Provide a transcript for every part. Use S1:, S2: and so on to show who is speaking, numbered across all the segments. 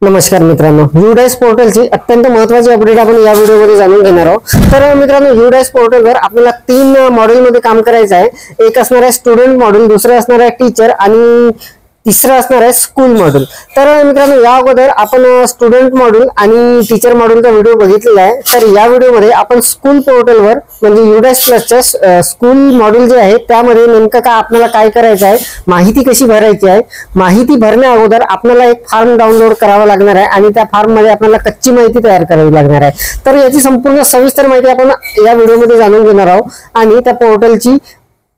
S1: नमस्कार मित्रांनो, यूडाइस पोर्टलची अत्यंत महत्त्वाची अपडेट आपण या व्हिडिओमध्ये जाणून घेणार आहोत। तर मित्रांनो, यूडाइस पोर्टलवर आपल्याला 3 मॉड्यूलमध्ये काम करायचं आहे। एक असणार आहे स्टुडंट मॉड्यूल, दुसरं असणार आहे टीचर आणि तिसरं असणार आहे स्कूल मॉड्यूल। तर मित्रांनो, या अगोदर आपण स्टुडंट मॉड्यूल आणि टीचर मॉड्यूलचा व्हिडिओ बघितलेला आहे। तर या व्हिडिओमध्ये आपण स्कूल पोर्टलवर म्हणजे यूडाइस प्लसच्या स्कूल मॉड्यूल जे आहे त्यामध्ये नेमकं काय आपल्याला काय करायचं आहे, माहिती कशी भरायची आहे, माहिती भरण्या अगोदर आपल्याला एक फॉर्म डाउनलोड करावा लागणार आहे आणि त्या फॉर्म मध्ये आपल्याला कच्ची माहिती तयार करावी लागणार आहे। तर याची संपूर्ण सविस्तर माहिती आपण या व्हिडिओमध्ये जाणून घेणार आहोत आणि त्या पोर्टलची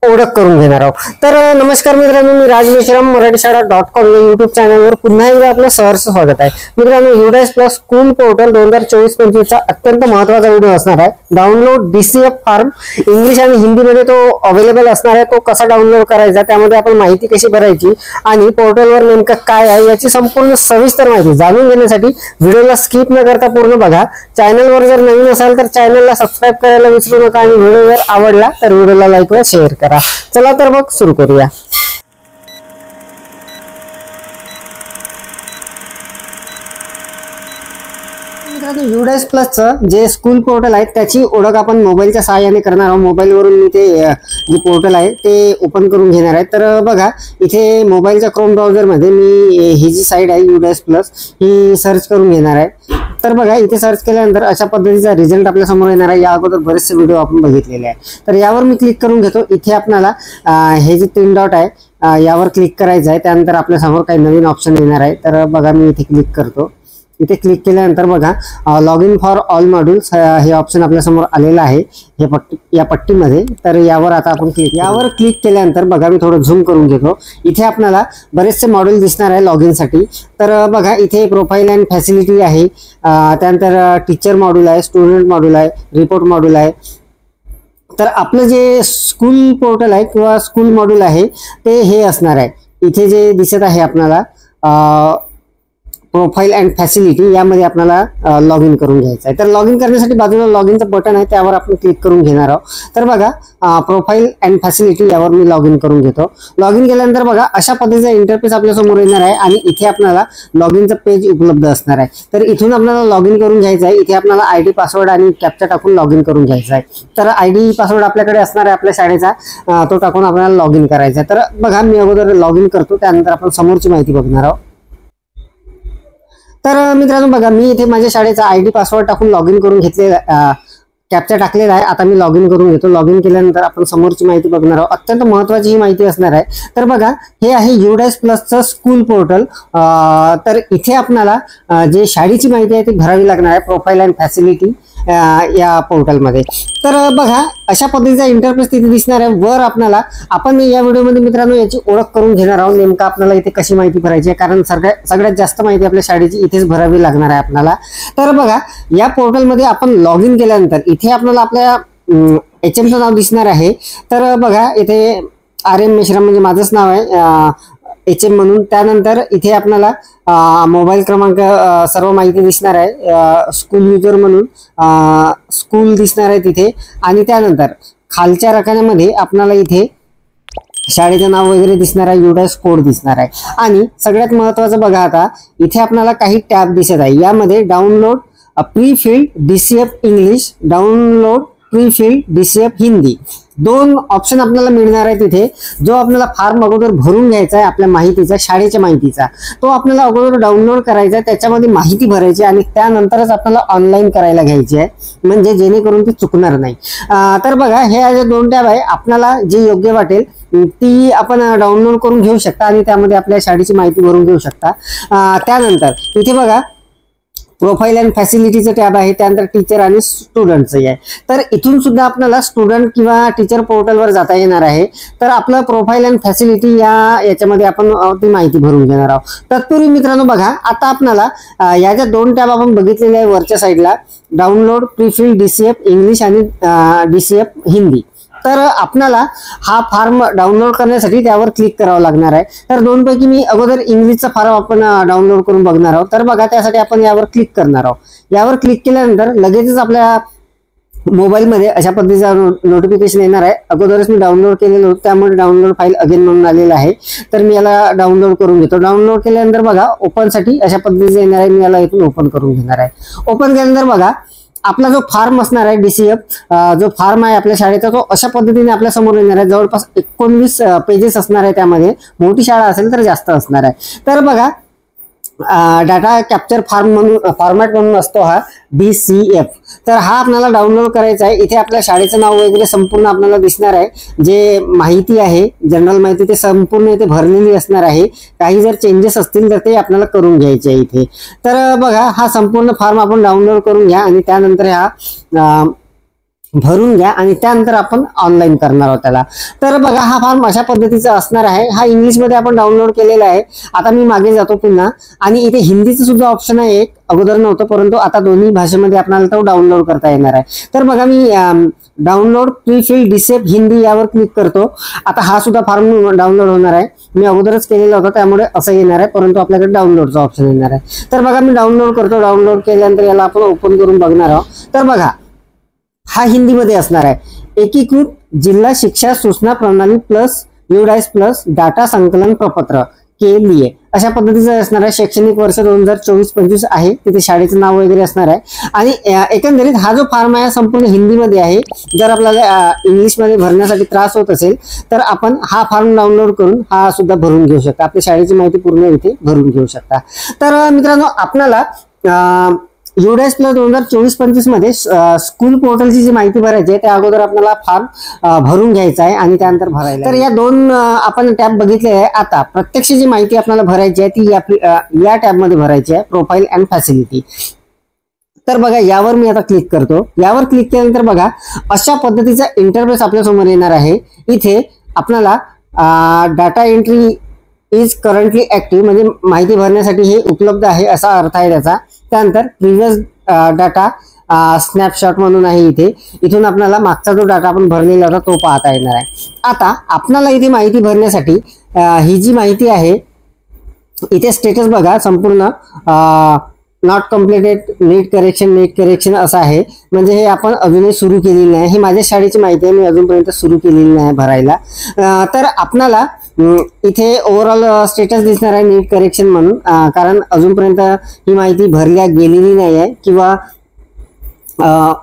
S1: ओळख करून घेणार आहोत। तर नमस्कार मित्रांनो, मी राज मेश्राम मराठीशाळा.com या युट्यूब चॅनलवर पुन्हा एकदा आपलं सहर्ष स्वागत आहे। मित्रांनो, यूडाइस प्लस स्कूल पोर्टल 2024-25 चा अत्यंत महत्त्वाचा व्हिडिओ असणार आहे। डाउनलोड डीसीएफ फॉर्म इंग्लिश आणि हिंदीमध्ये तो अवेलेबल असणार आहे। तो कसा डाउनलोड करायचा, त्यामध्ये आपण माहिती कशी भरायची आणि पोर्टलवर नेमकं काय आहे याची संपूर्ण सविस्तर माहिती जाणून घेण्यासाठी व्हिडिओला स्किप न करता पूर्ण बघा। चॅनलवर जर नवीन असाल तर चॅनलला सबस्क्राइब करायला विसरू नका आणि व्हिडिओ जर आवडला तर व्हिडिओला लाईक व शेअर करा। चला तर मग सुरू करूया। मित्रांनो, यूडाइस प्लसचं जे स्कूल पोर्टल आहे त्याची ओळख आपण मोबाईलच्या सहाय्याने करणार आहोत। मोबाईलवरून मी ते जे पोर्टल आहे ते ओपन करून घेणार आहे। तर बघा, इथे मोबाईलच्या क्रोम ब्राउझरमध्ये मी ही जी साईट आहे यूडाइस प्लस ही सर्च करून घेणार आहे। तर बघा, इथे सर्च केल्यानंतर अशा पद्धतीचा रिझल्ट आपल्या समोर येणार आहे। या अगोदर बरेचसे व्हिडिओ आपण बघितलेले आहे। तर यावर मी क्लिक करून घेतो। इथे आपल्याला हे जे 3 डॉट आहे यावर क्लिक करायचं आहे। त्यानंतर आपल्या समोर काही नवीन ऑप्शन येणार आहे। तर बघा, मी इथे क्लिक करतो। इथे क्लिक केल्यानंतर बघा, log in for all modules हे ऑप्शन आपल्या समोर आलेलं आहे या पट्टीमध्ये। तर यावर आता आपण क्लिक केल्यानंतर बघा, मी थोडं झूम करून घेतो। इथे आपल्याला बरेचसे मॉड्यूल दिसणार आहे लॉग इन साठी। तर बघा, इथे प्रोफाईल अँड फॅसिलिटी आहे, त्यानंतर टीचर मॉड्यूल आहे, स्टुडंट मॉड्यूल आहे, रिपोर्ट मॉड्यूल आहे। तर आपलं जे स्कूल पोर्टल आहे किंवा स्कूल मॉड्यूल आहे ते हे असणार आहे। इथे जे दिसत आहे आपल्याला प्रोफाईल अँड फॅसिलिटी, यामध्ये आपल्याला लॉग इन करून घ्यायचं आहे। तर लॉग इन करण्यासाठी बाजूला लॉग इनचं बटन आहे, त्यावर आपण क्लिक करून घेणार आहोत। तर बघा, प्रोफाईल अँड फॅसिलिटी यावर मी लॉग इन करून घेतो। लॉग इन केल्यानंतर बघा, अशा पद्धतीचा इंटरफेस आपल्या समोर येणार आहे आणि इथे आपल्याला लॉग इनचं पेज उपलब्ध असणार आहे। तर इथून आपल्याला लॉग इन करून घ्यायचं आहे। इथे आपल्याला आयडी पासवर्ड आणि कॅप्चा टाकून लॉग इन करून घ्यायचं आहे। तर आयडी पासवर्ड आपल्याकडे असणार आहे आपल्या शाळेचा, तो टाकून आपल्याला लॉग इन करायचा आहे। तर बघा, मी अगोदर लॉग इन करतो, त्यानंतर आपण समोरची माहिती बघणार आहोत। तर मित्रांनो बघा, मी इथे माझ्या शाळेचा आयडी पासवर्ड टाकून लॉग इन करून घेतलेला, कॅप्चा टाकलेला आहे। आता मी लॉग इन करून घेतो। लॉग इन केल्यानंतर आपण समोरची माहिती बघणार आहोत। अत्यंत महत्त्वाची ही माहिती असणार आहे। तर बघा, हे आहे यूडाइस प्लसचं स्कूल पोर्टल। तर इथे आपल्याला जे शाळेची माहिती आहे ती भरावी लागणार आहे, प्रोफाईल अँड फॅसिलिटी या पोर्टलमध्ये। तर बघा, अशा पद्धतीचा इंटरफेस तिथे दिसणार आहे। वर आपल्याला आपण या व्हिडिओमध्ये मित्रांनो याची ओळख करून घेणार आहोत, नेमकं आपल्याला इथे कशी माहिती भरायची आहे, कारण सगळ्यात जास्त माहिती आपल्या शाळेची इथेच भरावी लागणार आहे आपल्याला। तर बघा, या पोर्टलमध्ये आपण लॉग इन केल्यानंतर इथे आपल्याला आपल्या HMचं नाव दिसणार आहे। तर बघा, इथे RM मेश्राम म्हणजे माझंच नाव आहे HM म्हणून। त्यानंतर इथे आपल्याला मोबाईल क्रमांक सर्व माहिती दिसणार आहे, स्कूल युजर म्हणून स्कूल दिसणार आहे तिथे। आणि त्यानंतर खालच्या रकान्यामध्ये आपल्याला इथे शाळेचं नाव वगैरे दिसणार आहे, यूडाइस कोड दिसणार आहे। आणि सगळ्यात महत्त्वाचं बघा, आता इथे आपल्याला काही टॅब दिसत आहे। यामध्ये download pre filled DCF English, download pre filled DCF Hindi, 2 option आपल्याला मिळणार आहे तिथे। जो आपल्याला फॉर्म अगोदर भरून घ्यायचा आहे आपल्या माहितीचा, शाळेच्या माहितीचा, तो आपल्याला अगोदर डाउनलोड करायचा आहे, त्याच्यामध्ये माहिती भरायची आणि त्यानंतरच आपल्याला ऑनलाईन करायला घ्यायची आहे, म्हणजे जेणेकरून ती चुकणार नाही। तर बघा, हे जे 2 टॅब आहे, आपल्याला जे योग्य वाटेल ती आपण डाउनलोड करून घेऊ शकता आणि त्यामध्ये आपल्या शाळेची माहिती भरून घेऊ शकता। त्यानंतर इथे बघा, प्रोफाईल अँड फॅसिलिटीचं टॅब आहे, त्यानंतर टीचर आणि स्टुडंटचं आहे। तर इथून सुद्धा आपल्याला स्टुडंट किंवा टीचर पोर्टलवर जाता येणार आहे। तर आपलं प्रोफाईल अँड फॅसिलिटी याच्यामध्ये आपण ती माहिती भरून घेणार आहोत। तत्पूर्वी मित्रांनो बघा, आता आपल्याला या ज्या 2 टॅब आपण बघितलेले आहे वरच्या साईडला, download pre filled DCF English आणि DCF हिंदी, तर आपल्याला हा फॉर्म डाउनलोड करण्यासाठी त्यावर क्लिक करावं लागणार आहे। तर 2 पैकी मी अगोदर इंग्लिशचा फॉर्म आपण डाउनलोड करून बघणार आहोत। तर बघा, त्यासाठी आपण यावर क्लिक करणार आहोत। यावर क्लिक केल्यानंतर लगेचच आपल्या मोबाईलमध्ये अशा पद्धतीचा नोटिफिकेशन येणार आहे. अगोदरच मी डाउनलोड केलेलं होतं, त्यामुळे डाउनलोड फाईल अगेन म्हणून आलेलं आहे. तर मी याला डाउनलोड करून घेतो. डाउनलोड केल्यानंतर बघा ओपनसाठी अशा पद्धतीचं येणार आहे. मी याला इथून ओपन करून घेणार आहे. ओपन केल्यानंतर बघा आपला जो फॉर्म असणार आहे DCF जो फॉर्म आहे आपल्या शाळेचा तो अशा पद्धतीने आपल्या समोर येणार आहे. जवळपास 19 पेजेस असणार आहे. त्यामध्ये मोठी शाळा असेल तर जास्त असणार आहे. तर बघा डाटा कॅप्चर फॉर्मॅट म्हणून असतो हा DCF. तर हा आपल्याला डाउनलोड करायचा आहे. इथे आपल्या शाळेचं नाव वगैरे संपूर्ण आपल्याला दिसणार आहे. जे माहिती आहे जनरल माहिती ते संपूर्ण इथे भरलेली असणार आहे. काही जर चेंजेस असतील तर ते आपल्याला करून घ्यायचे आहे इथे. तर बघा हा संपूर्ण फॉर्म आपण डाउनलोड करून घ्या आणि त्यानंतर हा भरून घ्या आणि त्यानंतर आपण ऑनलाईन करणार आहोत त्याला. तर बघा हा फॉर्म अशा पद्धतीचा असणार आहे. हा इंग्लिशमध्ये आपण डाउनलोड केलेला आहे. आता मी मागे जातो पुन्हा आणि इथे हिंदीचं सुद्धा ऑप्शन आहे एक, अगोदर नव्हतं परंतु आता दोन्ही भाषेमध्ये आपल्याला तो डाउनलोड करता येणार आहे. तर बघा मी download pre filled DCF Hindi यावर क्लिक करतो. आता हा सुद्धा फॉर्म डाउनलोड होणार आहे. मी अगोदरच केलेला होता त्यामुळे असं येणार आहे, परंतु आपल्याकडे डाउनलोडचा ऑप्शन येणार आहे. तर बघा मी डाउनलोड करतो. डाउनलोड केल्यानंतर याला आपण ओपन करून बघणार आहोत. तर बघा हा हिंदीमध्ये असणार आहे. एकीकृत जिल्हा शिक्षा सूचना प्रणाली प्लस UDAIS प्लस डाटा संकलन प्रपत्र के लिए अशा पद्धतीचं असणार आहे. शैक्षणिक वर्ष 2024-25 आहे. तिथे शाळेचं नाव वगैरे असणार आहे. आणि एकंदरीत हा जो फॉर्म आहे संपूर्ण हिंदीमध्ये आहे. जर आपल्याला इंग्लिशमध्ये भरण्यासाठी त्रास होत असेल तर आपण हा फॉर्म डाउनलोड करून हा सुद्धा भरून घेऊ शकता. आपल्या शाळेची माहिती पूर्ण इथे भरून घेऊ शकता. तर मित्रांनो आपल्याला UDAIS प्लस 2024-25 मध्ये स्कूल पोर्टलची जी माहिती भरायची आहे त्या अगोदर आपल्याला फॉर्म भरून घ्यायचा आहे आणि त्यानंतर भरायला. तर या दोन आपण टॅब बघितले आहे. आता प्रत्यक्ष जी माहिती आपल्याला भरायची आहे ती या टॅबमध्ये भरायची आहे, प्रोफाईल अँड फॅसिलिटी. तर बघा यावर मी आता क्लिक करतो. यावर क्लिक केल्यानंतर बघा अशा पद्धतीचा इंटरफेस आपल्या समोर येणार आहे. इथे आपल्याला data entry is currently active म्हणजे माहिती भरण्यासाठी हे उपलब्ध आहे असा अर्थ आहे त्याचा. त्यानंतर प्रिव्हियस डाटा स्नॅपशॉट म्हणून आहे इथे. इथून आपल्याला मागचा जो डाटा आपण भरलेला होता तो पाहता येणार आहे. आता आपल्याला इथे माहिती भरण्यासाठी ही जी माहिती आहे इथे स्टेटस बघा संपूर्ण नॉट कम्प्लिटेड नीट करेक्शन असं आहे. म्हणजे हे आपण अजूनही सुरू केलेली नाही. ही माझ्या शाळेची माहिती आहे, मी अजूनपर्यंत सुरू केलेली नाही भरायला. तर आपल्याला इथे ओव्हरऑल स्टेटस दिसणार आहे नीट करेक्शन म्हणून, कारण अजूनपर्यंत ही माहिती भरल्या गेलेली नाही आहे किंवा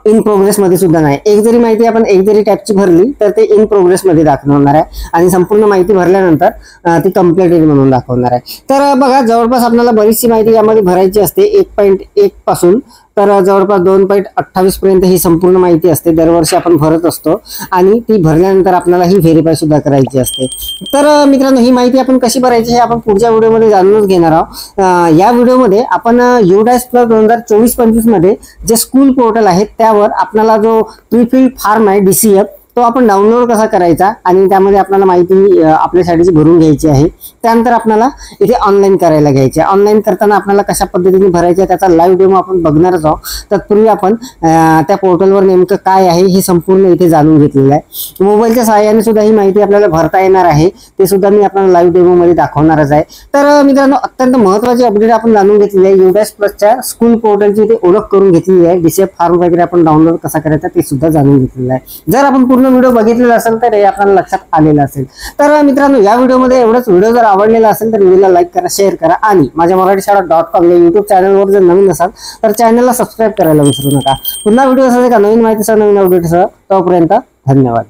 S1: इन प्रोग्रेस मध्ये सुद्धा नाही. एक जरी माहिती आपण एक जरी टॅबची भरली तर ते इन प्रोग्रेस मध्ये दाखवणार आहे आणि संपूर्ण माहिती भरल्यानंतर ती कम्प्लिटेड म्हणून दाखवणार आहे. तर बघा जवळपास आपल्याला बरीचशी माहिती यामध्ये भरायची असते 1.1 पासून तर जवळपास 2.28 पर्यंत ही संपूर्ण माहिती असते. दरवर्षी आपण भरत असतो आणि ती भरल्यानंतर आपल्याला ही व्हेरीफाय सुद्धा करायची असते. तर मित्रांनो ही माहिती आपण कशी भरायची हे आपण पुढच्या व्हिडिओमध्ये जाणूनच घेणार आहोत. या व्हिडिओमध्ये आपण UDAIS प्लस 2024-25 मध्ये जे स्कूल पोर्टल आहे त्यावर आपल्याला जो प्रीफिल्ड फॉर्म आहे DCF तो आपण डाउनलोड कसा करायचा आणि त्यामध्ये आपल्याला माहिती आपल्या शाळेची भरून घ्यायची आहे. त्यानंतर आपल्याला इथे ऑनलाईन करायला घ्यायचे. ऑनलाईन करताना आपल्याला कशा पद्धतीने भरायचे त्याचा लाईव्ह डेमो आपण बघणारच आहोत. तत्पूर्वी आपण त्या पोर्टलवर नेमकं काय आहे हे संपूर्ण इथे जाणून घेतलेलं आहे. मोबाईलच्या सहाय्याने सुद्धा ही माहिती आपल्याला भरता येणार आहे, ते सुद्धा मी आपल्याला लाईव्ह डेमो मध्ये दाखवणारच आहे. तर मित्रांनो अत्यंत महत्त्वाची अपडेट आपण जाणून घेतलेली आहे. UDAIS प्लसच्या स्कूल पोर्टलची इथे ओळख करून घेतलेली आहे. DCF फॉर्म वगैरे आपण डाउनलोड कसा करायचा ते सुद्धा जाणून घेतलेलं आहे. जर आपण पूर्ण व्हिडिओ बघितलेला असेल तर हे आपल्याला लक्षात आलेलं असेल. तर मित्रांनो या व्हिडिओमध्ये एवढंच. व्हिडिओ जर आवडलेला असेल तर व्हिडिओला लाईक करा, शेअर करा आणि माझ्या मराठीशाळा.com या युट्यूब चॅनलवर जर नवीन असाल तर चॅनलला सबस्क्राईब करायला विसरू नका. पुन्हा व्हिडिओ असेल का नवीन माहितीसह नवीन अपडेटसह. तोपर्यंत धन्यवाद.